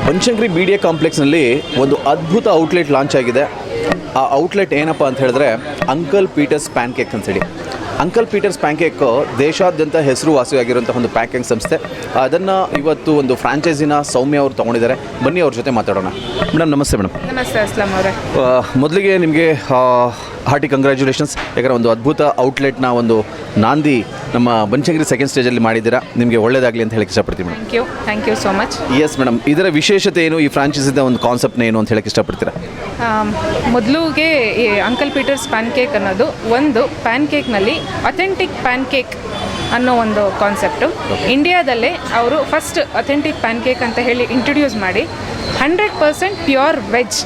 Banashankari B D A ಕಾಂಪ್ಲೆಕ್ಸ್ನಲ್ಲಿ ಒಂದು ಅದ್ಭುತ outlet launch ಆಗಿದೆ. ಆ ಔಟ್ಲೆಟ್ ಏನಪ್ಪ ಅಂತ ಹೇಳಿದ್ರೆ ಅಂಕಲ್ ಪೀಟರ್ಸ್ ಪ್ಯಾನ್ಕೇಕ್ ಅಂತೇಳಿ. ಅಂಕಲ್ ಪೀಟರ್ಸ್ ಪ್ಯಾನ್ಕೇಕ್ ದೇಶಾದ್ಯಂತ ಹೆಸರುವಾಸಿಯಾಗಿರುವಂಥ ಒಂದು ಪ್ಯಾಕಿಂಗ್ ಸಂಸ್ಥೆ. ಅದನ್ನು ಇವತ್ತು ಒಂದು ಫ್ರಾಂಚೈಸಿನ ಸೌಮ್ಯ ಅವರು ತೊಗೊಂಡಿದ್ದಾರೆ. ಬನ್ನಿ ಅವ್ರ ಜೊತೆ ಮಾತಾಡೋಣ. ಮೇಡಮ್ ನಮಸ್ತೆ. ಮೇಡಮ್ ನಮಸ್ತೆ ಅಸ್ಲಾಂ ಅವರೇ. ಮೊದಲಿಗೆ ನಿಮಗೆ ಹಾರ್ಟಿ ಕಂಗ್ರ್ಯಾಚುಲೇಷನ್ಸ್. ಯಾಕಂದರೆ ಒಂದು ಅದ್ಭುತ ಔಟ್ಲೆಟ್ನ ಒಂದು ನಾಂದಿ ನಮ್ಮ ಬನಶಂಕರಿ ಸೆಕೆಂಡ್ ಸ್ಟೇಜಲ್ಲಿ ಮಾಡಿದ್ದೀರಾ. ನಿಮಗೆ ಒಳ್ಳೆಯದಾಗಲಿ ಅಂತ ಹೇಳಕ್ಕೆ ಇಷ್ಟಪಡ್ತೀನಿ madam. Thank you so much. Yes madam, ಇದರ ವಿಶೇಷತೆ ಏನು, ಈ ಫ್ರಾಂಚೈಸಿದ ಒಂದು ಕಾನ್ಸೆಪ್ಟ್ನ ಏನು ಅಂತ ಹೇಳಕ್ಕೆ ಇಷ್ಟಪಡ್ತೀರಾ? ಮೊದಲಿಗೆ ಈ ಅಂಕಲ್ ಪೀಟರ್ಸ್ ಪ್ಯಾನ್ಕೇಕ್ ಅನ್ನೋದು ಒಂದು ಪ್ಯಾನ್ಕೇಕ್ನಲ್ಲಿ ಅಥೆಂಟಿಕ್ ಪ್ಯಾನ್ಕೇಕ್ ಅನ್ನೋ ಒಂದು ಕಾನ್ಸೆಪ್ಟು. ಇಂಡಿಯಾದಲ್ಲೇ ಅವರು ಫಸ್ಟ್ ಅಥೆಂಟಿಕ್ ಪ್ಯಾನ್ಕೇಕ್ ಅಂತ ಹೇಳಿ ಇಂಟ್ರೊಡ್ಯೂಸ್ ಮಾಡಿ 100% ಪ್ಯೂರ್ ವೆಜ್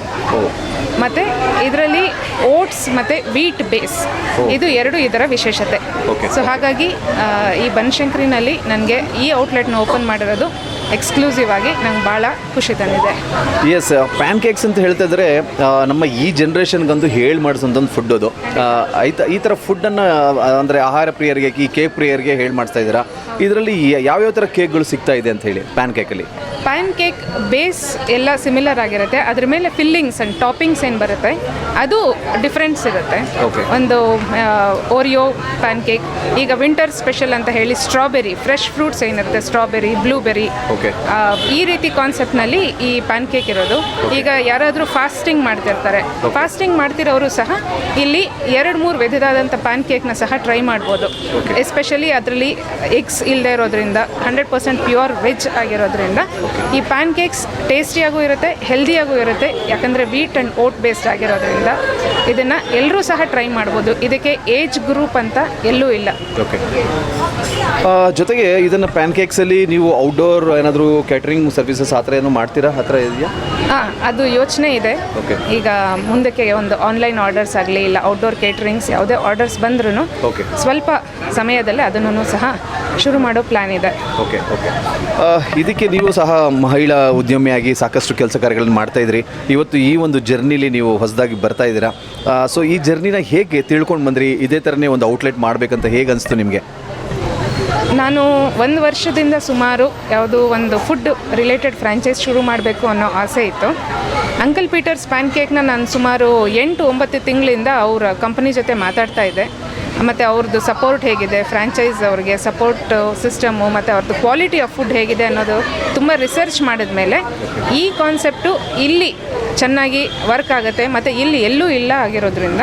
ಮತ್ತು ಇದರಲ್ಲಿ ಓಟ್ಸ್ ಮತ್ತು ವೀಟ್ ಬೇಸ್, ಇದು ಎರಡು ಇದರ ವಿಶೇಷತೆ. ಸೊ ಹಾಗಾಗಿ ಈ ಬನಶಂಕರಿನಲ್ಲಿ ನನಗೆ ಈ ಔಟ್ಲೆಟ್ನ ಓಪನ್ ಮಾಡಿರೋದು ಎಕ್ಸ್ಕ್ಲೂಸಿವ್ ಆಗಿ ನಂಗೆ ಭಾಳ ಖುಷಿ ತಂದಿದೆ. ಎಸ್, ಪ್ಯಾನ್ ಕೇಕ್ಸ್ ಅಂತ ಹೇಳ್ತಾ ಇದ್ದರೆ ನಮ್ಮ ಈ ಜನ್ರೇಷನ್ಗಂತೂ ಹೇಳಿ ಮಾಡಿಸೋಂಥ ಒಂದು ಫುಡ್ ಅದು. ಈ ಥರ ಫುಡ್ಡನ್ನು ಅಂದರೆ ಆಹಾರ ಪ್ರಿಯರಿಗೆ, ಈ ಕೇಕ್ ಪ್ರಿಯರಿಗೆ ಹೇಳಿ ಮಾಡಿಸ್ತಾ ಇದ್ದೀರಾ. ಇದರಲ್ಲಿ ಯಾವ್ಯಾವ ಥರ ಕೇಕ್ಗಳು ಸಿಗ್ತಾ ಇದೆ ಅಂತ ಹೇಳಿ? ಪ್ಯಾನ್ ಕೇಕಲ್ಲಿ ಪ್ಯಾನ್ ಕೇಕ್ ಬೇಸ್ ಎಲ್ಲ ಸಿಮಿಲರ್ ಆಗಿರುತ್ತೆ, ಅದ್ರ ಮೇಲೆ ಫಿಲ್ಲಿಂಗ್ಸ್ ಆ್ಯಂಡ್ ಟಾಪಿಂಗ್ಸ್ ಏನು ಬರುತ್ತೆ ಅದು ಡಿಫ್ರೆನ್ಸ್ ಇರುತ್ತೆ. ಒಂದು ಓರಿಯೋ ಪ್ಯಾನ್ ಕೇಕ್, ಈಗ ವಿಂಟರ್ ಸ್ಪೆಷಲ್ ಅಂತ ಹೇಳಿ ಸ್ಟ್ರಾಬೆರಿ, ಫ್ರೆಶ್ ಫ್ರೂಟ್ಸ್ ಏನಿರುತ್ತೆ, ಸ್ಟ್ರಾಬೆರಿ, ಬ್ಲೂಬೆರಿ, ಈ ರೀತಿ ಕಾನ್ಸೆಪ್ಟ್ನಲ್ಲಿ ಈ ಪ್ಯಾನ್ ಕೇಕ್ ಇರೋದು. ಈಗ ಯಾರಾದರೂ ಫಾಸ್ಟಿಂಗ್ ಮಾಡ್ತಿರ್ತಾರೆ, ಫಾಸ್ಟಿಂಗ್ ಮಾಡ್ತಿರೋರು ಸಹ ಇಲ್ಲಿ 2-3 ವಿಧದಾದಂಥ ಪ್ಯಾನ್ ಕೇಕ್ನ ಸಹ ಟ್ರೈ ಮಾಡ್ಬೋದು. ಎಸ್ಪೆಷಲಿ ಅದರಲ್ಲಿ ಎಗ್ಸ್ ಇಲ್ಲದೆ ಇರೋದ್ರಿಂದ 100% ಪ್ಯೂರ್ ವೆಜ್ ಆಗಿರೋದ್ರಿಂದ ಈ ಪ್ಯಾನ್ ಕೇಕ್ಸ್ ಟೇಸ್ಟಿಯಾಗೂ ಇರುತ್ತೆ, ಹೆಲ್ದಿಯಾಗೂ ಇರುತ್ತೆ. ಯಾಕಂದರೆ ವೀಟ್ ಆ್ಯಂಡ್ ಓಟ್ ಬೇಸ್ಡ್ ಆಗಿರೋದ್ರಿಂದ ಇದನ್ನು ಎಲ್ಲರೂ ಸಹ ಟ್ರೈ ಮಾಡ್ಬೋದು. ಇದಕ್ಕೆ ಏಜ್ ಗ್ರೂಪ್ ಅಂತ ಎಲ್ಲೂ ಇಲ್ಲ. ಜೊತೆಗೆ ಇದನ್ನು ಪ್ಯಾನ್ ಕೇಕ್ಸಲ್ಲಿ ನೀವು ಔಟ್ಡೋರ್ ಏನಾದರೂ ಕ್ಯಾಟ್ರಿಂಗ್ ಸರ್ವಿಸಸ್ ಆ ಥರ ಏನೋ ಮಾಡ್ತೀರಾ? ಆ ಥರ ಇದೆಯಾ? ಅದು ಯೋಚನೆ ಇದೆ. ಈಗ ಮುಂದಕ್ಕೆ ಒಂದು ಆನ್ಲೈನ್ ಆರ್ಡರ್ಸ್ ಆಗಲಿ ಇಲ್ಲ ಔಟ್ಡೋರ್ ಕೇಟ್ರಿಂಗ್ಸ್ ಯಾವುದೇ ಆರ್ಡರ್ಸ್ ಬಂದ್ರೂ ಸ್ವಲ್ಪ ಸಮಯದಲ್ಲೇ ಅದನ್ನು ಸಹ ಶುರು ಮಾಡೋ ಪ್ಲ್ಯಾನ್ ಇದೆ. ಇದಕ್ಕೆ ನೀವು ಸಹ ಮಹಿಳಾ ಉದ್ಯಮಿಯಾಗಿ ಸಾಕಷ್ಟು ಕೆಲಸ ಕಾರ್ಯಗಳನ್ನು ಮಾಡ್ತಾ ಇದ್ರಿ. ಇವತ್ತು ಈ ಒಂದು ಜರ್ನಿಲಿ ನೀವು ಹೊಸದಾಗಿ ಬರ್ತಾ ಇದ್ದೀರಾ. ಸೊ ಈ ಜರ್ನಿನ ಹೇಗೆ ತಿಳ್ಕೊಂಡು ಬಂದ್ರಿ? ಇದೇ ಥರನೇ ಒಂದು ಔಟ್ಲೆಟ್ ಮಾಡಬೇಕಂತ ಹೇಗೆ ಅನಿಸ್ತು ನಿಮಗೆ? ನಾನು 1 ವರ್ಷದಿಂದ ಸುಮಾರು ಯಾವುದೋ ಒಂದು ಫುಡ್ ರಿಲೇಟೆಡ್ ಫ್ರಾಂಚೈಸ್ ಶುರು ಮಾಡಬೇಕು ಅನ್ನೋ ಆಸೆ ಇತ್ತು. ಅಂಕಲ್ ಪೀಟರ್ಸ್ ಪ್ಯಾನ್ ಕೇಕ್ನ ನಾನು ಸುಮಾರು 8-9 ತಿಂಗಳಿಂದ ಅವರ ಕಂಪನಿ ಜೊತೆ ಮಾತಾಡ್ತಾ ಇದ್ದೆ. ಮತ್ತು ಅವ್ರದ್ದು ಸಪೋರ್ಟ್ ಹೇಗಿದೆ, ಫ್ರಾಂಚೈಸ್ ಅವ್ರಿಗೆ ಸಪೋರ್ಟ್ ಸಿಸ್ಟಮು ಮತ್ತು ಅವ್ರದ್ದು ಕ್ವಾಲಿಟಿ ಆಫ್ ಫುಡ್ ಹೇಗಿದೆ ಅನ್ನೋದು ತುಂಬ ರಿಸರ್ಚ್ ಮಾಡಿದ ಮೇಲೆ ಈ ಕಾನ್ಸೆಪ್ಟು ಇಲ್ಲಿ ಚೆನ್ನಾಗಿ ವರ್ಕ್ ಆಗುತ್ತೆ ಮತ್ತು ಇಲ್ಲಿ ಎಲ್ಲೂ ಇಲ್ಲ ಆಗಿರೋದ್ರಿಂದ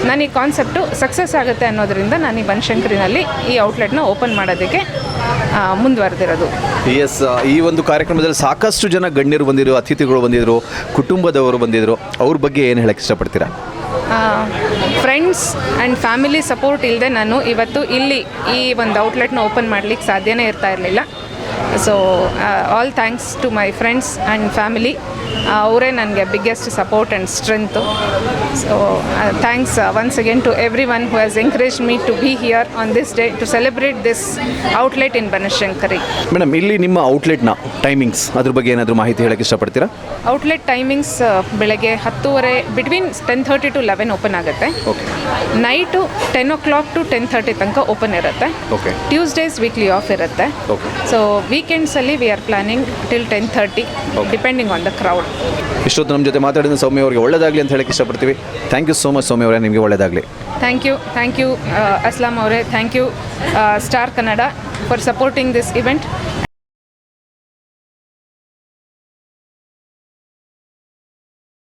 ನಾನು ಈ ಕಾನ್ಸೆಪ್ಟು ಸಕ್ಸಸ್ ಆಗುತ್ತೆ ಅನ್ನೋದ್ರಿಂದ ನಾನು ಈ ಬನಶಂಕರಿನಲ್ಲಿ ಈ ಔಟ್ಲೆಟ್ನ ಓಪನ್ ಮಾಡೋದಕ್ಕೆ ಮುಂದುವರೆದಿರೋದು. ಎಸ್, ಈ ಒಂದು ಕಾರ್ಯಕ್ರಮದಲ್ಲಿ ಸಾಕಷ್ಟು ಜನ ಗಣ್ಯರು ಬಂದಿದ್ರು, ಅತಿಥಿಗಳು ಬಂದಿದ್ದರು, ಕುಟುಂಬದವರು ಬಂದಿದ್ದರು. ಅವ್ರ ಬಗ್ಗೆ ಏನು ಹೇಳಕ್ಕೆ ಇಷ್ಟಪಡ್ತೀರಾ? ಫ್ರೆಂಡ್ಸ್ ಆ್ಯಂಡ್ ಫ್ಯಾಮಿಲಿ ಸಪೋರ್ಟ್ ಇಲ್ಲದೆ ನಾನು ಇವತ್ತು ಇಲ್ಲಿ ಈ ಒಂದು ಔಟ್ಲೆಟ್ನ ಓಪನ್ ಮಾಡಲಿಕ್ಕೆ ಸಾಧ್ಯನೇ ಇರ್ತಾ ಇರಲಿಲ್ಲ. So all thanks to my friends and family. ಅವರೇ ನನಗೆ biggest support and strength. So thanks once again to every one who has encourage me to be here on this day to celebrate this outlet in Banashankari. Madam, ಇಲ್ಲಿ ನಿಮ್ಮ ಔಟ್ಲೆಟ್ನ timings ಅದ್ರ ಬಗ್ಗೆ ಏನಾದರೂ ಮಾಹಿತಿ ಹೇಳಕ್ಕೆ ಇಷ್ಟಪಡ್ತೀರಾ? ಔಟ್ಲೆಟ್ ಟೈಮಿಂಗ್ಸ್ ಬೆಳಗ್ಗೆ 10:30 ಬಿಟ್ವೀನ್ 10:30 to 11 ಓಪನ್ ಆಗುತ್ತೆ. ನೈಟು 10 o'clock to 10:30 ತನಕ ಓಪನ್ ಇರುತ್ತೆ. ಟ್ಯೂಸ್ಡೇಸ್ ವೀಕ್ಲಿ ಆಫ್ ಇರುತ್ತೆ. ಸೊ ವೀಕೆಂಡ್ಸಲ್ಲಿ we are planning till 10:30 depending on the crowd. ಇಷ್ಟೊತ್ತು ನಮ್ಮ ಜೊತೆ ಮಾತಾಡಿದ ಸೌಮ್ಯ ಅವರಿಗೆ ಒಳ್ಳೆಯದಾಗಲಿ ಅಂತ ಹೇಳಕ್ಕೆ ಇಷ್ಟಪಡ್ತೀವಿ. Thank you so much Soumya ಅವರೇ, ನಿಮಗೆ ಒಳ್ಳೆಯದಾಗಲಿ. ಥ್ಯಾಂಕ್ ಯು ಅಸ್ಲಾಂ ಅವರೇ. Thank you Star Kannada for supporting this event.